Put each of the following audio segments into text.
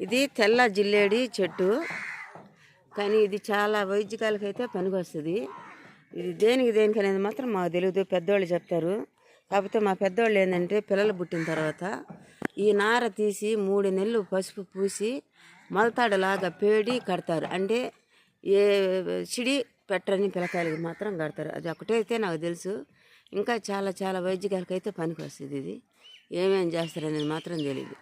ఇది తెల్ల జిల్లేడి చెట్టు, కానీ ఇది చాలా వైద్యకాలకైతే పనికొస్తుంది. ఇది దేనికి అనేది మాత్రం మాకు తెలియదు, పెద్దోళ్ళు చెప్తారు. కాకపోతే మా పెద్దోళ్ళు ఏంటంటే పిల్లలు పుట్టిన తర్వాత ఈ నార తీసి 3 నెలలు పసుపు పూసి మొలతాడులాగా పేడి కడతారు. అంటే ఏ చిడి పెట్టని పిల్లకాయలకి మాత్రం కడతారు. అది ఒకటైతే నాకు తెలుసు. ఇంకా చాలా వైద్యకాలకైతే పనికొస్తుంది. ఇది ఏమేం చేస్తారనేది మాత్రం తెలియదు.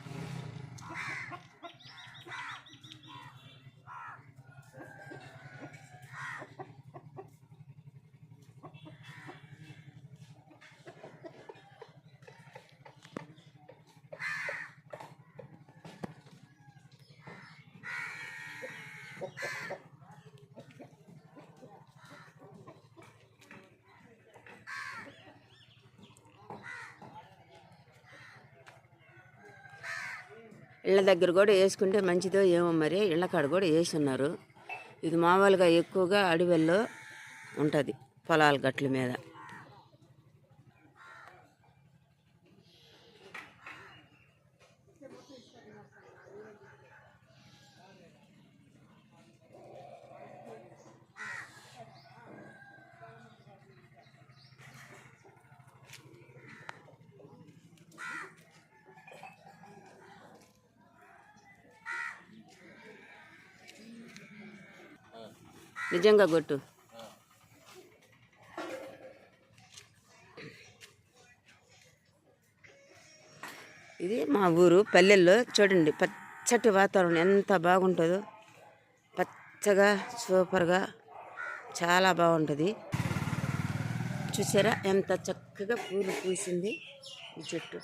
ఇళ్ళ దగ్గర కూడా వేసుకుంటే మంచిదో ఏమో, మరి ఇళ్ళ కాడ కూడా వేసి ఉన్నారు. ఇది మామూలుగా ఎక్కువగా అడవుల్లో ఉంటుంది, పొలాల గట్ల మీద. నిజంగా కొట్టు. ఇది మా ఊరు పల్లెల్లో చూడండి, పచ్చటి వాతావరణం ఎంత బాగుంటుందో. పచ్చగా సూపర్గా చాలా బాగుంటుంది. చూసారా ఎంత చక్కగా పూలు పూసింది ఈ చెట్టు.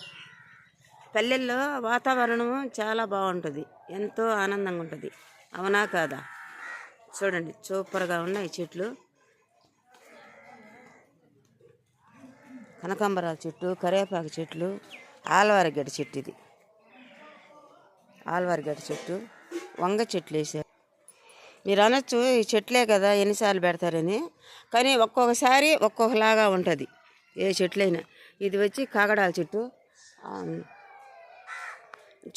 పల్లెల్లో వాతావరణం చాలా బాగుంటుంది, ఎంతో ఆనందంగా ఉంటుంది. అవునా కాదా? చూడండి సూపర్గా ఉన్నాయి చెట్లు. కనకాంబరాల చెట్టు, కరివేపాకు చెట్లు, ఆల్వారగడ్డ చెట్టు. ఇది ఆల్వారగడ్డ చెట్టు, వంగ చెట్లు వేసారు. మీరు అనొచ్చు ఈ చెట్లే కదా ఎన్నిసార్లు పెడతారని, కానీ ఒక్కొక్కసారి ఒక్కొక్కలాగా ఉంటుంది ఏ చెట్లైనా. ఇది వచ్చి కాగడాల చెట్టు.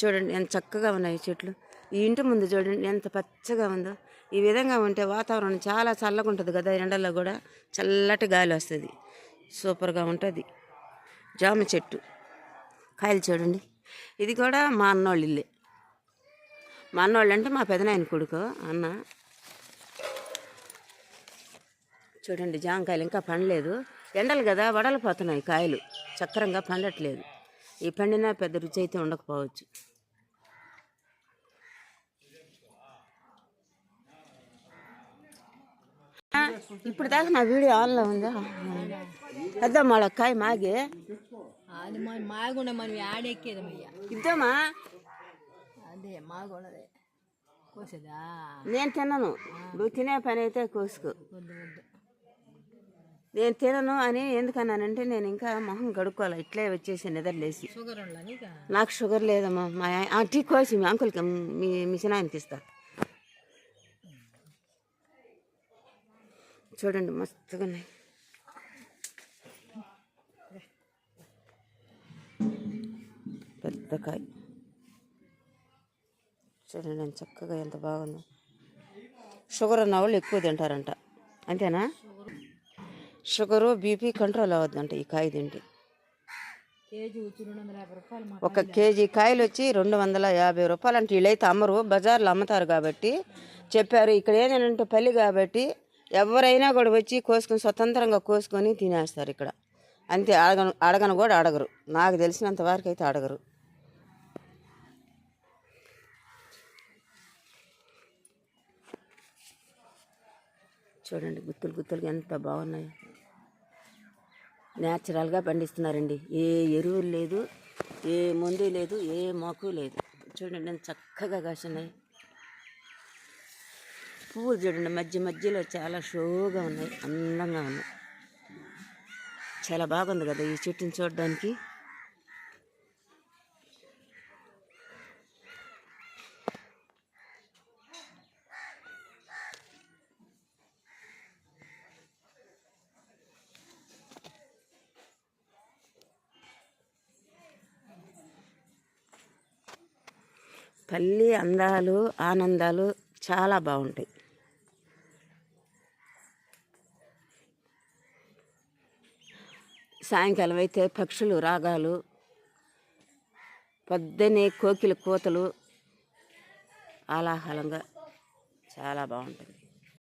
చూడండి ఎంత చక్కగా ఉన్నాయి చెట్లు. ఈ ఇంటి ముందు చూడండి ఎంత పచ్చగా ఉందో. ఈ విధంగా ఉంటే వాతావరణం చాలా చల్లగా ఉంటుంది కదా, ఎండల్లో కూడా చల్లటి గాలి వస్తుంది, సూపర్గా ఉంటుంది. జామ చెట్టు కాయలు చూడండి. ఇది కూడా మా అన్నోళ్ళ ఇల్లే. మా అన్నోళ్ళు అంటే మా పెదనాయన కొడుకు అన్న. చూడండి జామకాయలు ఇంకా పండలేదు, ఎండలు కదా వడలిపోతున్నాయి కాయలు, చక్కరంగా పండట్లేదు. ఈ పండినా పెద్ద రుచి అయితే ఉండకపోవచ్చు. ఇప్పుడు దాకా నా వీడియో ఆన్లో ఉందా? పెద్ద మొళక్కాయ మాగి అది మాగుండే మనం ఆడెక్కేది ఇద్దామా? అదే మాగుండదే కోసేదా? నేను తినను, నువ్వు తినే పని అయితే కోసుకో. నేను తినను అని ఎందుకన్నానంటే, నేను ఇంకా మొహం కడుక్కోవాలి, ఇట్లే వచ్చేసి నిద్రలేసి. నాకు షుగర్ లేదమ్మా. మా టీ కోసి మీ అంకుల్కి మీ చిన్నాయనకి ఇస్తా. చూడండి మస్తుగా ఉన్నాయి. పెద్ద కాయ చూడండి ఎంత చక్కగా ఎంత బాగుందో. షుగర్ ఉన్న వాళ్ళు ఎక్కువ తింటారంట, అంతేనా? షుగరు బీపీ కంట్రోల్ అవ్వద్దంట ఈ కాయ తింటే. ఒక కేజీ కాయలు వచ్చి 250 రూపాయలు అంటే. వీళ్ళైతే అమ్మరు, బజార్లో అమ్ముతారు కాబట్టి చెప్పారు. ఇక్కడ ఏంటంటే పల్లి కాబట్టి ఎవరైనా కూడా వచ్చి కోసుకొని స్వతంత్రంగా కోసుకొని తినేస్తారు ఇక్కడ, అంతే. అడగను కూడా అడగరు, నాకు తెలిసినంత వరకు అయితే అడగరు. చూడండి గుత్తులుగా ఎంత బాగున్నాయి. న్యాచురల్గా పండిస్తున్నారండి, ఏ ఎరువులు లేదు, ఏ మందు లేదు, ఏ మొక్కు లేదు. చూడండి ఎంత చక్కగా కాసున్నాయి. పువ్వులు చూడండి మధ్యలో చాలా షోగా ఉన్నాయి, అందంగా ఉన్నాయి. చాలా బాగుంది కదా ఈ చెట్టుని చూడడానికి. పల్లి అందాలు ఆనందాలు చాలా బాగుంటాయి. సాయంకాలం అయితే పక్షులు రాగాలు, పొద్దున్నే కోకిల కూతలు ఆలాహలంగా చాలా బాగుంటుంది.